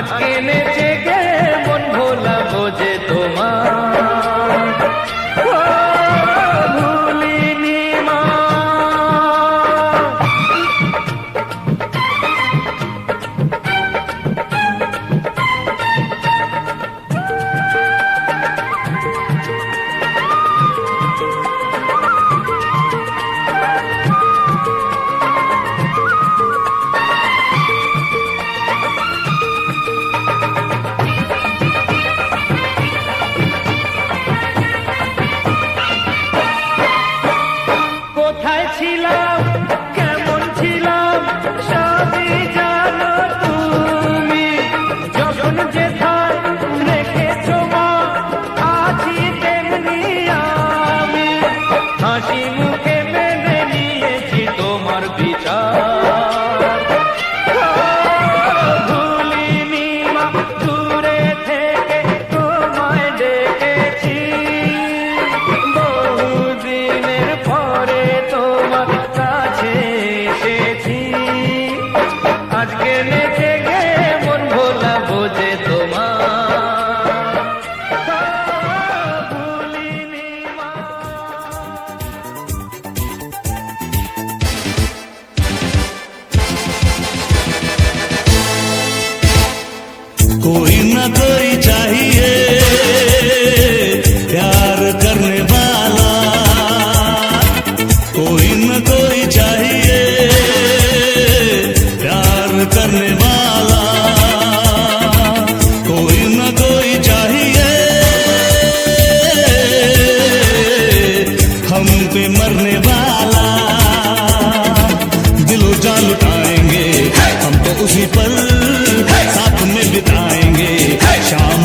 আজকে নেচে গে মন ভোলাবো যে তোমার ভুলিনি মা। কোথায় ছিলাম কেমন ছিলাম সবই জানো তুমি, যখন যেথায় রেখেছো মা আছি তেমনি আমি, হাসি মুখে মেনে নিয়েছি তোমার বিচার। ভুলিনি মা দূরে থেকে তোমায় ডেকেছি, বহুদিনের পরে তোমার কাছে এসেছি, আজকে নেচে গে মন ভোলাবো যে তোমার ভুলিনি মা। कोई ना कोई चाहिए प्यार करने वाला, कोई ना कोई चाहिए प्यार करने वाला, कोई ना कोई चाहिए हम पे मरने वाला। दिलो जान लुटाएंगे हम तो उसी पल साथ में बिताएंगे, शाम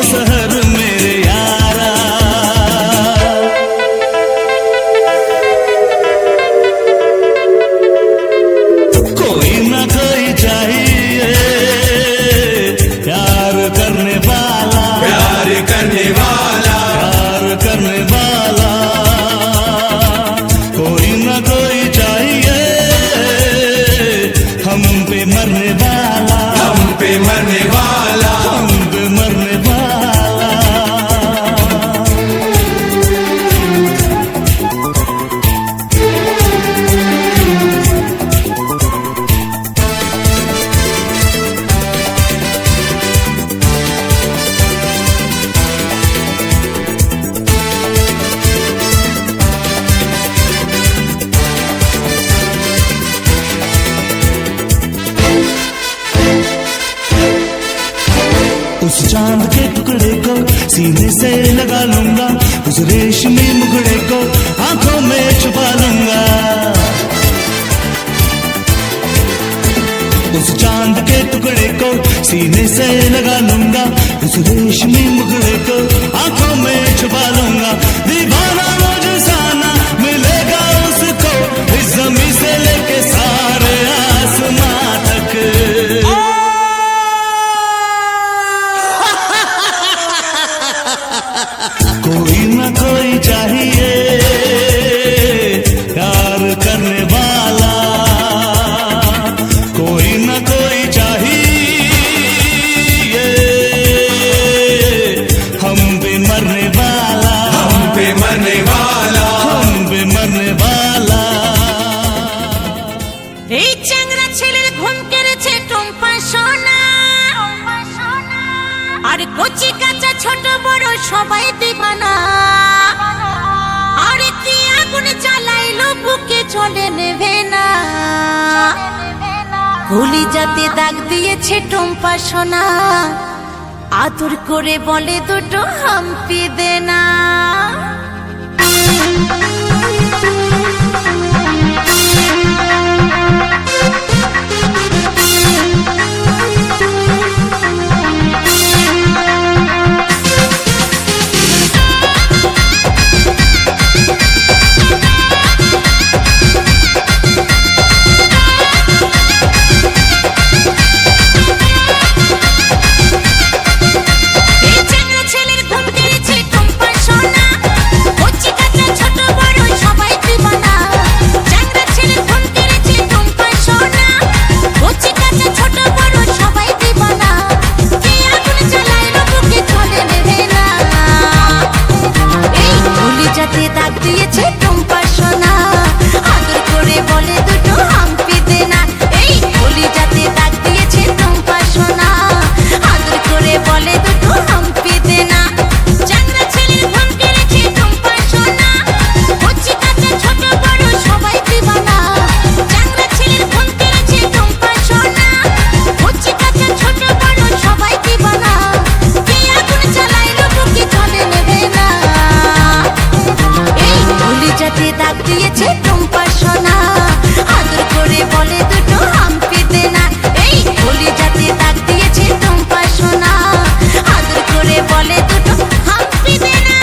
सहर मेरे यारा। कोई ना कोई चाहिए प्यार करने वाला, प्यार करने वाला, प्यार करने वाला, कोई ना कोई चाहिए हम पे मरने वाला, हम पे मरने वाला, हम पे मरने वाला। उस चांद के टुकड़े को सीने से लगा लूंगा, उस रेशमी मुखड़े को आंखों में छुपा लूंगा। उस चांद के टुकड़े को सीने से लगा लूंगा, उस रेशमी मुखड़े को आंखों में छुपा लूंगा। दीवाना मुझसाना मिलेगा उसको इस ज़मीं से लेके सारे आसमां तक। कोई ना कोई चाहिए प्यार करने वाला, कोई ना कोई चाहिए हम पे मरने वाला, हम पे मरने वाला, हम पे मरने वाला। এই চ্যাংড়া ছেলের ঘুম কেড়েছে টুম্পা সোনা, আর কচি কাঁচা ছোট বড় সবাই দিবানা। আর কি আগুন জ্বালাইলো বুকে চলে নেভে না, গুলি যাতে দাগ দিয়েছে টুম্পা সোনা, আদর করে বলে দুটো হাম্পি দে না। ছেলের ঘুম কেড়েছে টুম্পা সোনা, কচি কাঁচা ছোট বড় দিয়েছে টুম্পা সোনা, আদর করে বলে দুটো হাম্পি দে না। এই কলিজাতে দাগ দিয়েছে টুম্পা সোনা, আদর করে বলে দুটো হাম্পি দে না।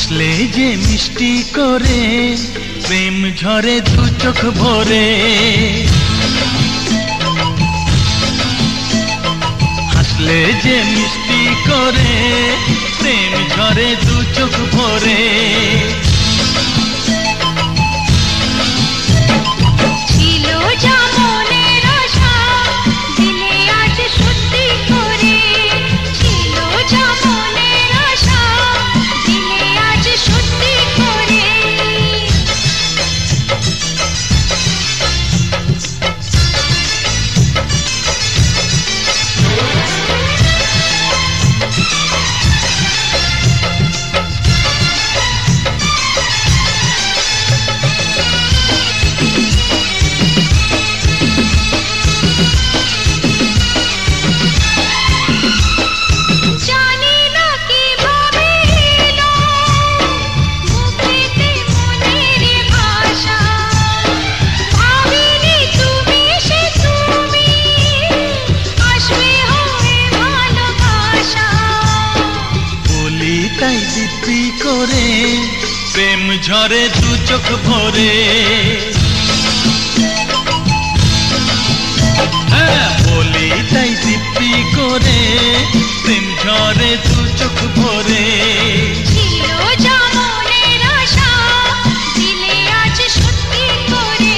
হাসলে যে মিষ্টি করে প্রেম ঝরে দু চোখ ভরে, হাসলে যে মিষ্টি করে প্রেম ঝরে দু চোখ ভরে। ছিল যা মনের আশা দিলে আজ সত্যি করে, ছিল যা মনের আশা দিলে আজ সত্যি করে। জানি না কিভাবে এলো বুকেতে মনের ভাষা, ভাবিনি তুমি সে তুমি আসবে হয়ে ভালোবাসা। বলি তাই দিব্যি করে প্রেম ঝরে দু চোখ ভরে। হ্যাঁ, বলি তাই দিব্যি করে প্রেম ঝরে দু চোখ ভরে। ছিল যা মনের আশা দিলে আজ সত্যি করে।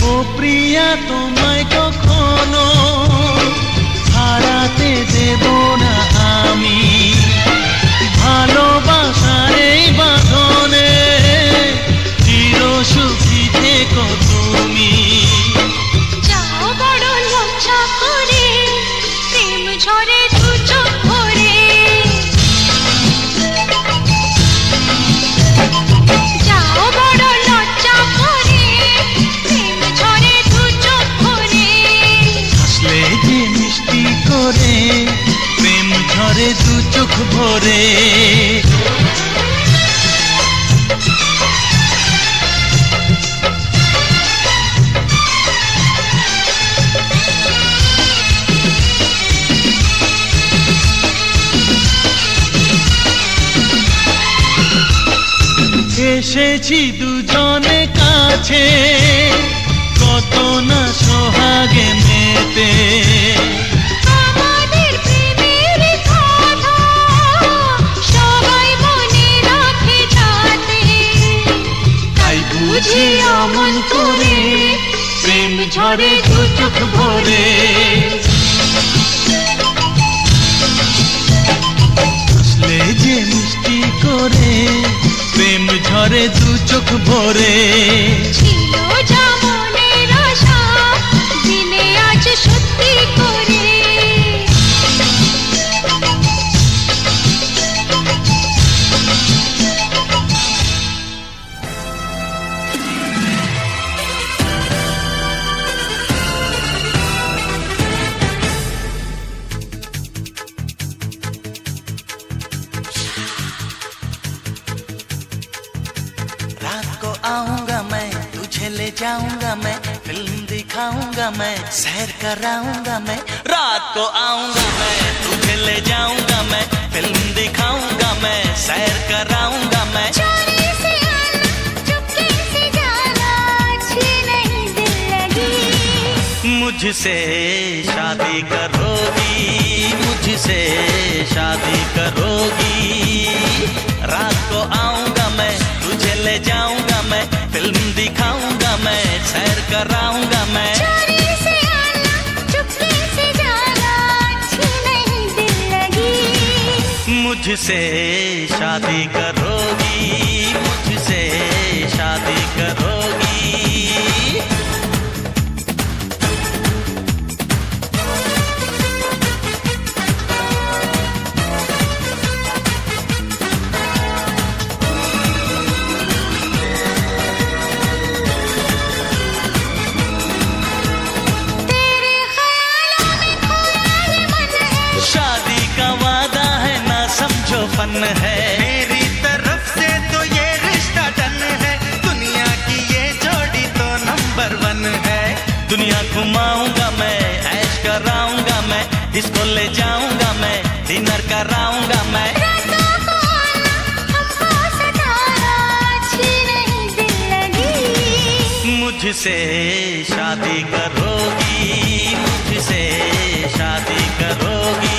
ও প্রিয়া তোমায় কখনো হারাতে দেব না আমি, ভালোবাসার এই বাঁধনে চির সুখী থেকো তুমি। যাও বড় লজ্জা করে প্রেম ঝরে দু চোখ ভরে, যাও বড় লজ্জা করে প্রেম ঝরে দু চোখ ভরে। হাসলে যে মিষ্টি করে প্রেম ঝরে দু চোখ ভরে। এসেছি দুজনে কাছে কত না সোহাগে মেতে, আমাদের প্রেমের কথা সবাই মনে রাখে যাতে, তাই বুঝি অমন করে প্রেম ঝরে দু চোখ ভরে। হাসলে যে মিষ্টি করে প্রেম ঝরে দু চোখ ভরে। ছিল যা মনের আশা দিলে আজ সত্যি করে। रात को आऊंगा मैं तुझे ले जाऊंगा मैं, फिल्म दिखाऊंगा मैं सैर कराऊंगा मैं। रात को आऊंगा मैं तुझे ले जाऊंगा मैं, फिल्म दिखाऊंगा मैं सैर कराऊंगा मैं। चोरी से आना चुपके से जाना अच्छी नहीं दिल लगी। मुझसे शादी करोगी, मुझसे शादी करोगी। रात को आऊंगा मैं तुझे ले जाऊंगा मैं, फिल्म दिखाऊंगा मैं सैर कराऊंगा मैं। चोरी से आना चुपके से जाना अच्छी नहीं दिल लगी। मुझसे शादी करोगी, मुझसे शादी करोगी। फन है, मेरी तरफ से तो ये रिश्ता डन है, दुनिया की ये जोड़ी तो नंबर 1 है। दुनिया घुमाऊंगा मैं, ऐश कराऊंगा मैं, डिस्को ले जाऊंगा मैं, डिनर कराऊंगा मैं। रातों को आना, हमको सताना, अच्छी नहीं दिल लगी। मुझसे शादी करोगी, मुझसे शादी करोगी।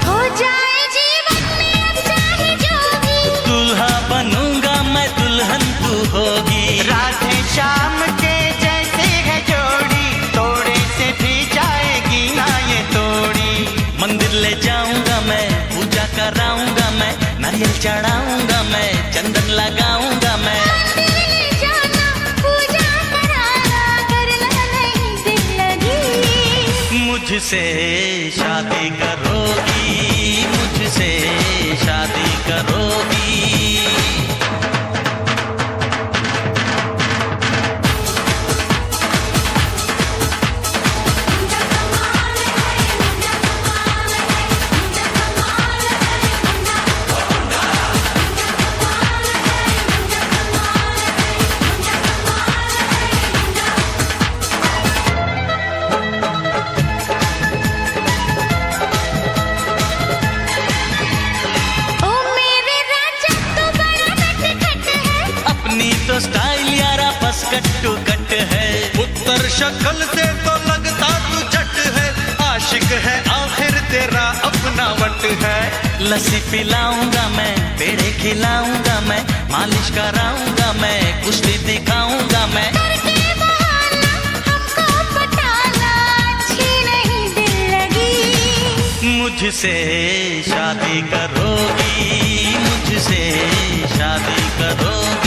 हो जाए जीवन में अब चाहे जो भी, दूल्हा बनूंगा मैं, दुल्हन तू होगी। राधे श्याम के जैसे है जोड़ी, तोड़े से भी जाएगी ना ये तोड़ी। मंदिर ले जाऊंगा मैं, पूजा कराऊंगा मैं, नारियल चढ़ाऊंगा मैं, चंदन लगाऊंगा मैं। मंदिर ले जाना, पूजा कराना, करना नहीं दिल लगी। मुझसे शादी करोगी, मुझसे शादी करोगी। ओ मेरे राजा तू बड़ा नटखट है, अपनी तो स्टाइल यारा बस कट्टू कट है। उत्तर शक्ल से तो लगता तू जट है, आशिक है आखिर तेरा अपना वट है। लस्सी पिलाऊंगा मैं, पेड़े खिलाऊंगा मैं, मालिश कराऊंगा मैं, कुश्ती दिखाऊंगा मैं। करके बहाना, हमको पटाना, अच्छी नहीं दिल लगी। मुझसे शादी करोगी, मुझसे शादी करोगी।